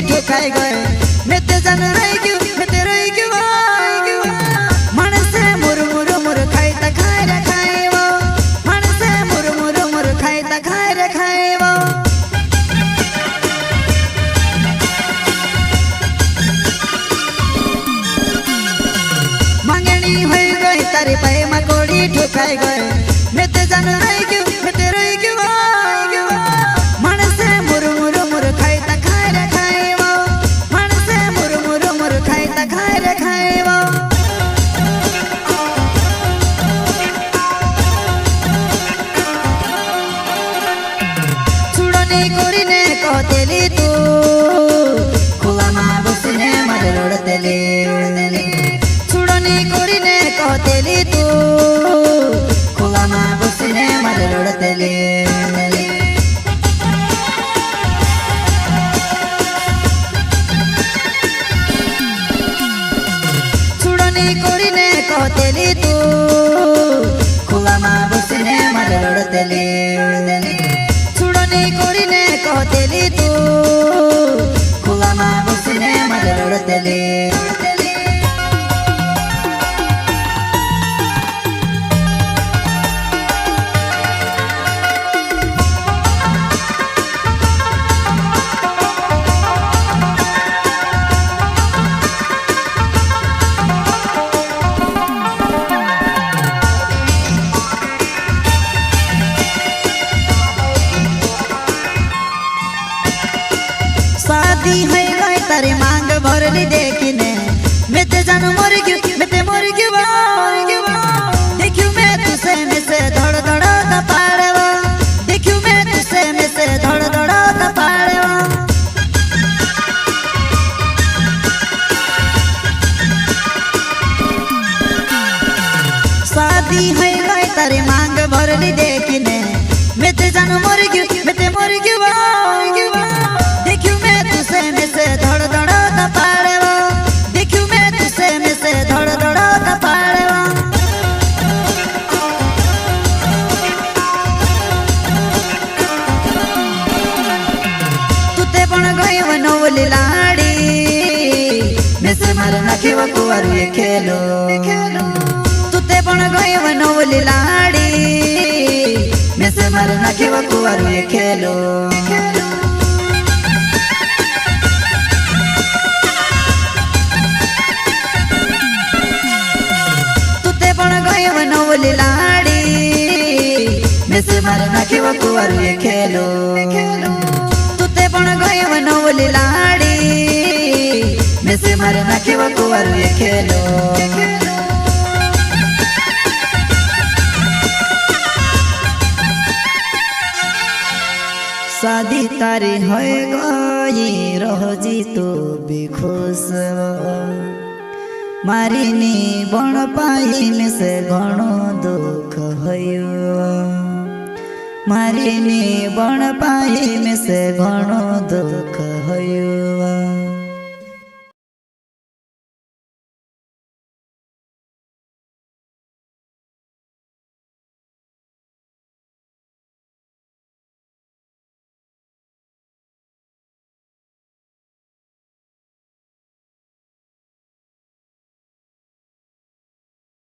ठोकाई गए मैं ते जान रही क्यों मैं ते रही क्यों मन से मुर मुर मुर खाई ता खाए रे खाए वो मन से मुर मुर मुर खाई ता खाए रे खाए वो मंगनी होई गई तारी पाए मकोड़ी ठोकाई गए मैं ते जान रही क्यों मैं ते रही क्यों मन से मुर मुर मुर खाई ता खाए रे खाए वो मन से मुर मुर मुर खाई ता खाए रे खाए वो छुड़नी कोरी ने कहतेली तू खुला मा बसने मरे रोड़तेली छुड़नी कोरी ने कहतेली तू खुला मा बसने मरे रोड़तेली कहतेली तू खुला मा बसने मरे रोड़तेली छुड़नी कोरी ने कहतेली तू खुला मा बसने मरे रोड़तेली शादी है गई तारी मांग भरली देखने मैं ते जानू मर गयो मैं ते मर गयो देखियो मैं तुसे में से धड़ धड़ का पाड़वा देखियो मैं तुसे में से धड़ धड़ का पाड़वा शादी है गई तारी मांग भरली देखने मैं ते जानू मर गयो मैं ते मर गयो देखियो मैं तुसे में से धड़ धड़ का पाड़वा देखियो मैं तुसे में से धड़ धड़ का पाड़वा तुते पण गई वनोली लाड़ी में से मार नाखी कुआरू ये खेलो तुते पण गई वनोली लाड़ी में से मार नाखी कुआरू ये खेलो वनोली लाड़ी में से मार नाखी कुआरू ये खेलो तुते पण गई वनोली लाड़ी में से मार नाखी कुआरू ये खेलो शादी तारी हो गई रोजी तू भी खुश मारिनी बण पाई में से घणो दुख होयो मारिनी बण पाई में से घणो दुख